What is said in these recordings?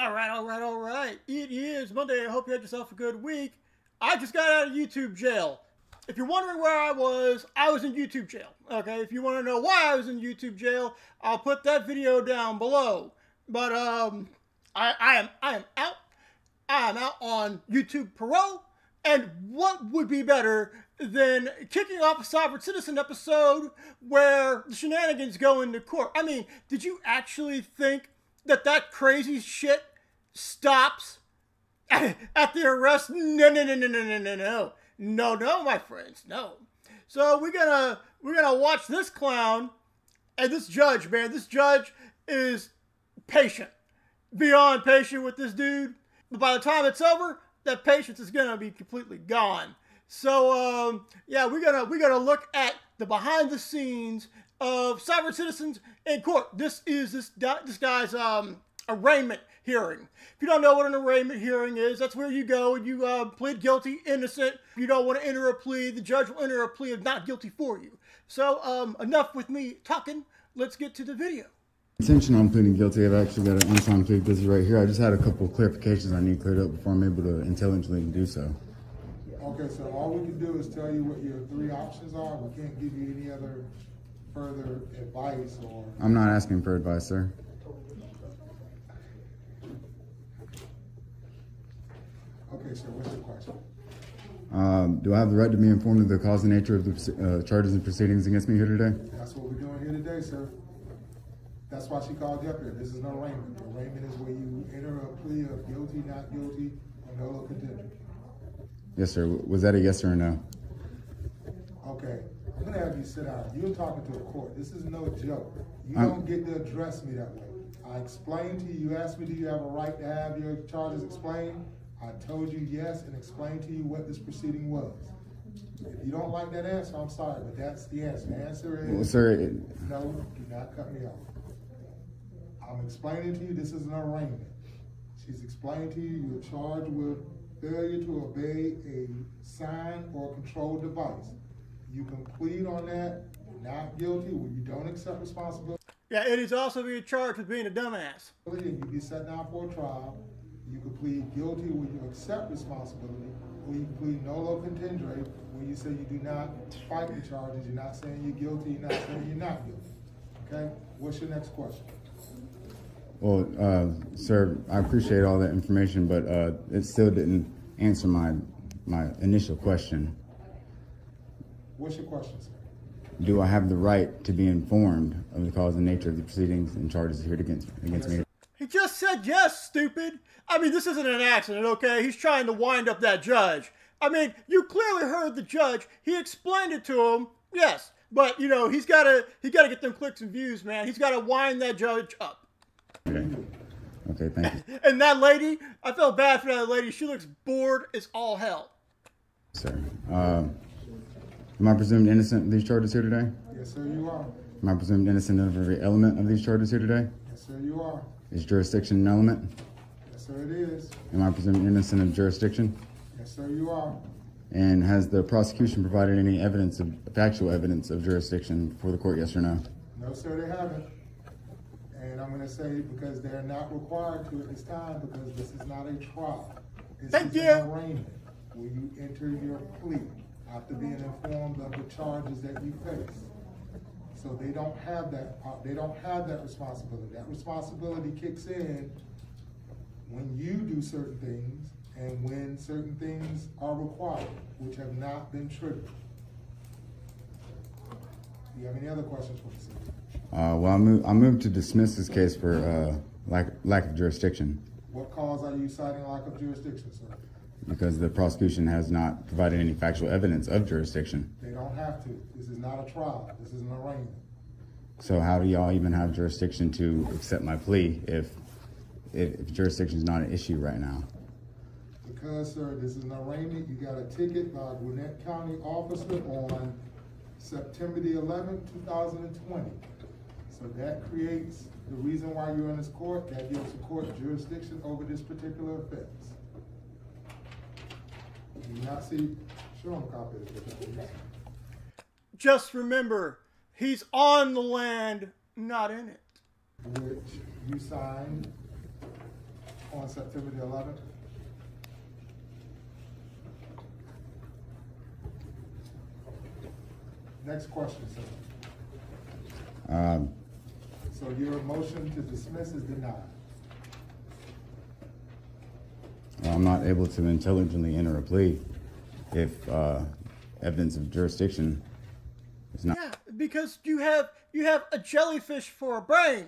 All right. It is Monday. I hope you had yourself a good week. I just got out of YouTube jail. If you're wondering where I was in YouTube jail. Okay, if you want to know why I was in YouTube jail, I'll put that video down below. But I am out. I am out on YouTube parole. And what would be better than kicking off a Sovereign Citizen episode where the shenanigans go into court? I mean, did you actually think that crazy shit stops at the arrest? No, my friends, no. So we're gonna watch this clown and this judge, man. This judge is patient, beyond patient with this dude. But by the time it's over, that patience is gonna be completely gone. So yeah, we're gonna look at the behind the scenes of sovereign citizens in court. This is this guy's arraignment hearing. If you don't know what an arraignment hearing is, that's where you go and you plead guilty, innocent. If you don't want to enter a plea, the judge will enter a plea of not guilty for you. So enough with me talking. Let's get to the video. Intention on pleading guilty. I've actually got an unsigned plea. This is right here. I just had a couple of clarifications I need cleared up before I'm able to intelligently do so. Okay, so all we can do is tell you what your three options are. We can't give you any other further advice or... I'm not asking for advice, sir. Okay, so what's your question? Do I have the right to be informed of the cause and nature of the charges and proceedings against me here today? That's what we're doing here today, sir. That's why she called you up here. This is an arraignment. An arraignment is where you enter a plea of guilty, not guilty, or no contention. Yes, sir. Was that a yes or a no? Okay. I'm going to have you sit down. You're talking to a court. This is no joke. You don't get to address me that way. I explained to you, you asked me, do you have a right to have your charges explained? I told you yes and explained to you what this proceeding was. If you don't like that answer, I'm sorry, but that's the answer. The answer is, well, sir, no, do not cut me off. I'm explaining to you this is an arraignment. She's explained to you you're charged with failure to obey a sign or controlled device. You can plead on that, you're not guilty, when you don't accept responsibility. Yeah, and he's also being charged with being a dumbass. And you be set down for a trial. You can plead guilty when you accept responsibility, or you can plead nolo contendere when you say you do not fight the charges. You're not saying you're guilty, you're not saying you're not guilty. Okay? What's your next question? well, sir, I appreciate all that information, but it still didn't answer my initial question. What's your question, sir? Do I have the right to be informed of the cause and nature of the proceedings and charges here against me? He just said yes, stupid. I mean, this isn't an accident, okay? He's trying to wind up that judge. I mean, you clearly heard the judge. He explained it to him, yes. But, you know, he gotta get them clicks and views, man. He's got to wind that judge up. Okay, thank you. And that lady, I felt bad for that lady. She looks bored as all hell. Sir, am I presumed innocent of these charges here today? Yes, sir, you are. Am I presumed innocent of every element of these charges here today? Yes, sir, you are. Is jurisdiction an element? Yes, sir, it is. Am I presumed innocent of jurisdiction? Yes, sir, you are. And has the prosecution provided any evidence of factual evidence of jurisdiction for the court, yes or no? No, sir, they haven't. And I'm going to say because they're not required to at this time because this is not a trial. This is an arraignment where you enter your plea after being informed of the charges that you face. So they don't have that. They don't have that responsibility. That responsibility kicks in when you do certain things and when certain things are required, which have not been triggered. Do you have any other questions for me, sir? Well, I moved to dismiss this case for lack of jurisdiction. What cause are you citing lack of jurisdiction, sir? Because the prosecution has not provided any factual evidence of jurisdiction. They don't have to. This is not a trial. This is an arraignment. So how do y'all even have jurisdiction to accept my plea if jurisdiction is not an issue right now? Because, sir, this is an arraignment. You got a ticket by a Gwinnett County officer on September the 11th, 2020. So that creates the reason why you're in this court. That gives the court jurisdiction over this particular offense. Do you not see? Show them a copy of this. Just remember, he's on the land, not in it. Which you signed on September the 11th? Next question, sir. So your motion to dismiss is denied. Well, I'm not able to intelligently enter a plea if evidence of jurisdiction is not. Yeah, because you have a jellyfish for a brain.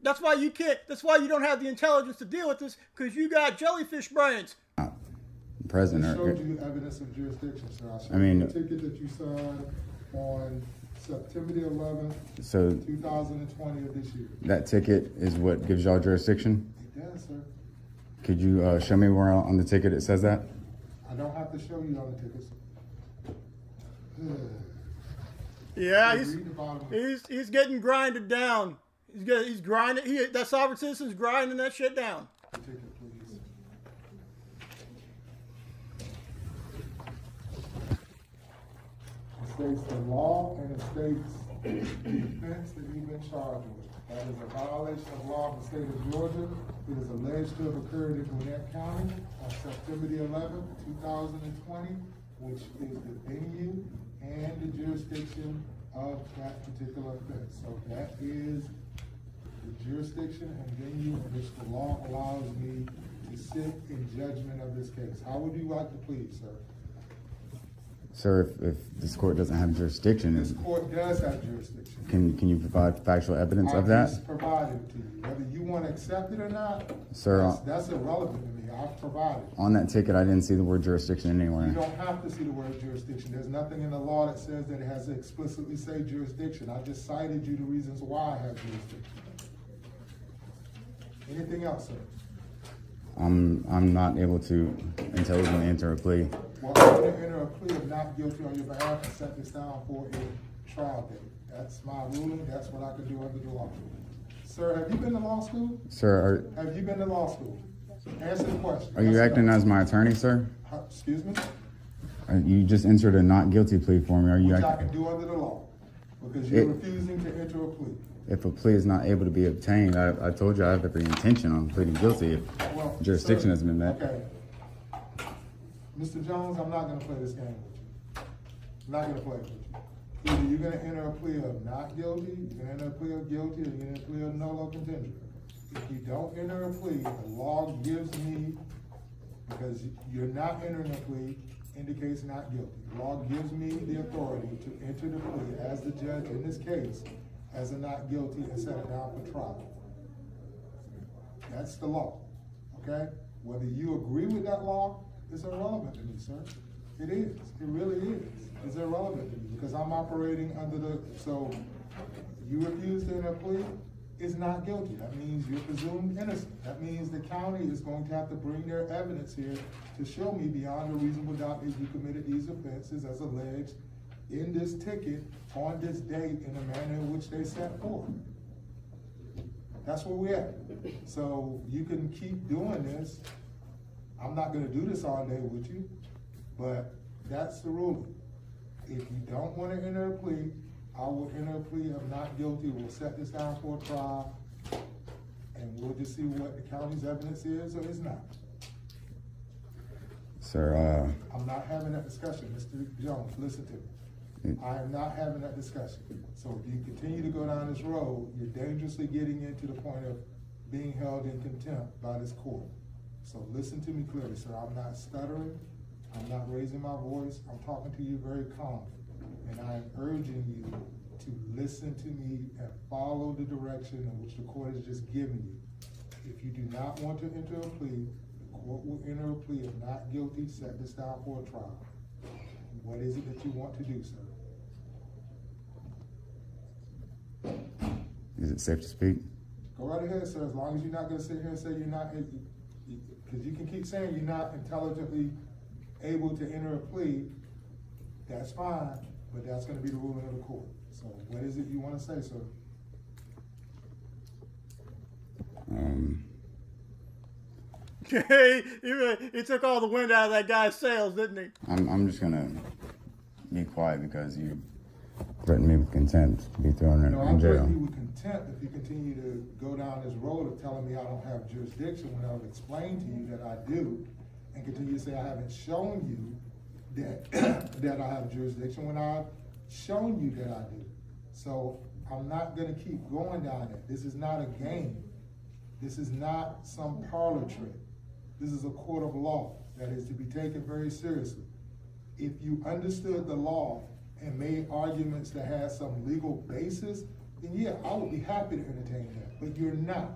That's why you can't. That's why you don't have the intelligence to deal with this, because you got jellyfish brains. Present. I showed you evidence of jurisdiction, sir. I showed I mean, you the ticket that you signed on September the 11th, so 2020 of this year. that ticket is what gives y'all jurisdiction? It does, sir. Could you show me where on the ticket it says that? I don't have to show you on the tickets. Yeah, he's getting grinded down. He's grinding. That sovereign citizen's grinding that shit down. Ticket, please. It states the law and it states the offense that you've been charged with. That is a violation of law of the state of Georgia. It is alleged to have occurred in Gwinnett County on September the 11th, 2020, which is the venue and the jurisdiction of that particular offense. So that is the jurisdiction and venue in which the law allows me to sit in judgment of this case. How would you like to plead, sir? Sir, if this court doesn't have jurisdiction, This court does have jurisdiction. can you provide factual evidence of that? I just provided it to you. Whether you want to accept it or not, Sir, that's irrelevant to me. I've provided it. On that ticket, I didn't see the word jurisdiction anywhere. You don't have to see the word jurisdiction. There's nothing in the law that says that it has to explicitly say jurisdiction. I just cited you the reasons why I have jurisdiction. Anything else, sir? I'm not able to intelligently enter a plea. Well, I'm going to enter a plea of not guilty on your behalf and set this down for a trial date. That's my ruling. That's what I can do under the law. Sir, have you been to law school? Sir, have you been to law school? Answer the question. Are you acting as my attorney, sir? Excuse me? You just entered a not guilty plea for me. Are you Which I acting? can do under the law, because you're refusing to enter a plea. If a plea is not able to be obtained, I told you I have every intention on pleading guilty if jurisdiction has been met. Okay. Mr. Jones, I'm not going to play this game with you. I'm not going to play it with you. Either you're going to enter a plea of not guilty, you're going to enter a plea of guilty, or you're going to enter a plea of nolo contendere. If you don't enter a plea, the law gives me, because you're not entering a plea, indicates not guilty. The law gives me the authority to enter the plea as the judge in this case as a not guilty and set it down for trial. That's the law, okay? Whether you agree with that law is irrelevant to me, sir. It is, it really is. It's irrelevant to me because I'm operating under the, so you refuse to enter a plea, is not guilty. That means you're presumed innocent. That means the county is going to have to bring their evidence here to show me beyond a reasonable doubt that you committed these offenses as alleged in this ticket on this date in the manner in which they set forth. That's where we're at. So you can keep doing this. I'm not going to do this all day with you, but that's the ruling. If you don't want to enter a plea, I will enter a plea of not guilty. We'll set this down for a trial, and we'll just see what the county's evidence is or is not. Sir, I'm not having that discussion, Mr. Jones. Listen to me. I am not having that discussion. So if you continue to go down this road, you're dangerously getting into the point of being held in contempt by this court. So listen to me clearly, sir. I'm not stuttering. I'm not raising my voice. I'm talking to you very calmly. And I am urging you to listen to me and follow the direction in which the court has just given you. If you do not want to enter a plea, the court will enter a plea of not guilty, set this down for a trial. What is it that you want to do, sir? is it safe to speak? Go right ahead, sir, as long as you're not going to sit here and say you're not, because you can keep saying you're not intelligently able to enter a plea, that's fine, but that's going to be the ruling of the court. So what is it you want to say, sir? He took all the wind out of that guy's sails, didn't he? I'm just gonna be quiet because you threatened me with contempt to be thrown in jail. I threatened you with contempt. contempt if you continue to go down this road of telling me I don't have jurisdiction when I've explained to you that I do, and continue to say I haven't shown you that, that I have jurisdiction when I've shown you that I do. So I'm not gonna keep going down it. This is not a game. This is not some parlor trick. This is a court of law that is to be taken very seriously. If you understood the law and made arguments that had some legal basis, then yeah, I would be happy to entertain that, but you're not.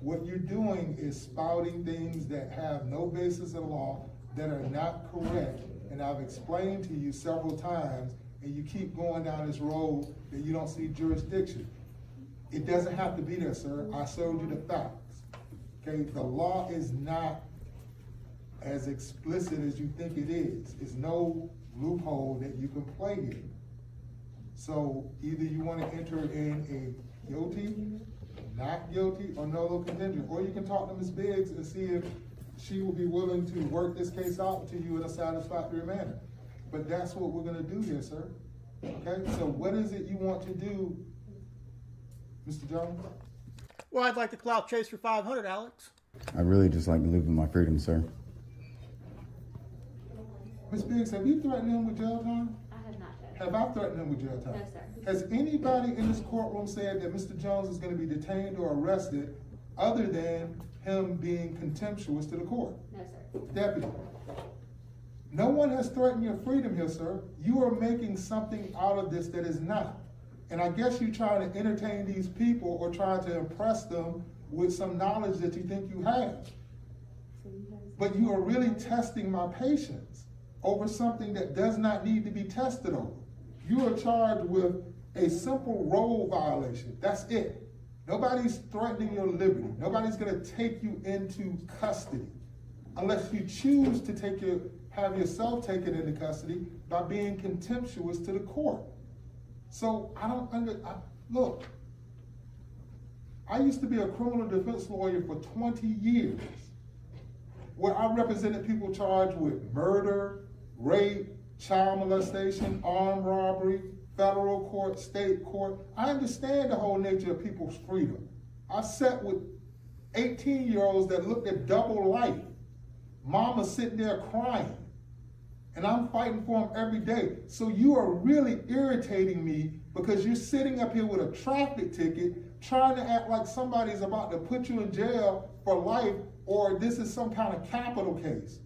What you're doing is spouting things that have no basis in law, that are not correct, and I've explained to you several times, and you keep going down this road that you don't see jurisdiction. It doesn't have to be there, sir. I showed you the facts. Okay, the law is not as explicit as you think it is. It's no loophole that you can play in. So either you want to enter in a guilty, not guilty, or no contingent, or you can talk to Ms. Biggs and see if she will be willing to work this case out to you in a satisfactory manner. But that's what we're going to do here, sir. Okay, so what is it you want to do, Mr. Jones? Well, I'd like to clout chase for 500, Alex. I really just like to live with my freedom, sir. Ms. Biggs, have you threatened him with jail time? I have not, Judge. Have I threatened him with jail time? No, sir. Has anybody in this courtroom said that Mr. Jones is going to be detained or arrested other than him being contemptuous to the court? No, sir. Deputy, no one has threatened your freedom here, sir. You are making something out of this that is not. And I guess you're trying to entertain these people or trying to impress them with some knowledge that you think you have. But you are really testing my patience over something that does not need to be tested over. You are charged with a simple role violation. That's it. Nobody's threatening your liberty. Nobody's going to take you into custody unless you choose to have yourself taken into custody by being contemptuous to the court. So I don't look, I used to be a criminal defense lawyer for 20 years where I represented people charged with murder, rape, child molestation, armed robbery, federal court, state court. I understand the whole nature of people's freedom. I've sat with 18-year-olds that looked at double life. Mama's sitting there crying, and I'm fighting for them every day. So you are really irritating me because you're sitting up here with a traffic ticket trying to act like somebody's about to put you in jail for life, or this is some kind of capital case,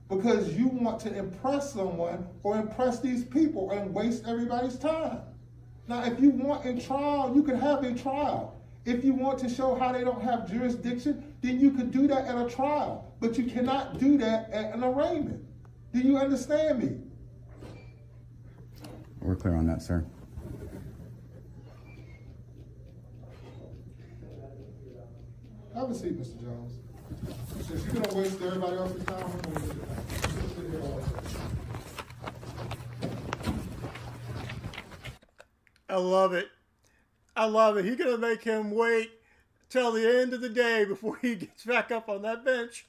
because you want to impress someone or impress these people and waste everybody's time. Now, if you want a trial, you can have a trial. If you want to show how they don't have jurisdiction, then you could do that at a trial, but you cannot do that at an arraignment. Do you understand me? We're clear on that, sir. Have a seat, Mr. Jones. If you're going to waste everybody else's time, I'm going to waste your time. I love it. I love it. He's going to make him wait till the end of the day before he gets back up on that bench.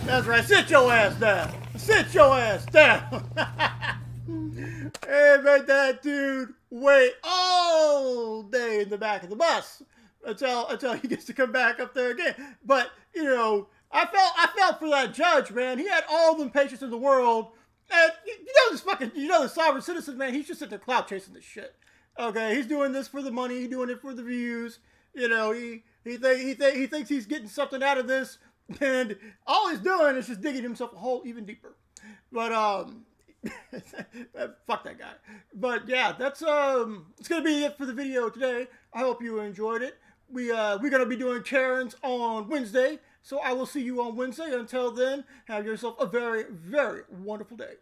That's right. Sit your ass down. Sit your ass down. Hey, make that dude wait all day in the back of the bus until he gets to come back up there again. But, you know, I felt for that judge, man. He had all the patience in the world. And this sovereign citizen, man, he's just sitting there clout chasing this shit. Okay, he's doing this for the money. He's doing it for the views. You know, he thinks he's getting something out of this, and all he's doing is just digging himself a hole even deeper. But fuck that guy. But yeah, that's it's gonna be it for the video today. I hope you enjoyed it. We're gonna be doing Karens on Wednesday, so I will see you on Wednesday. Until then, have yourself a very, very wonderful day.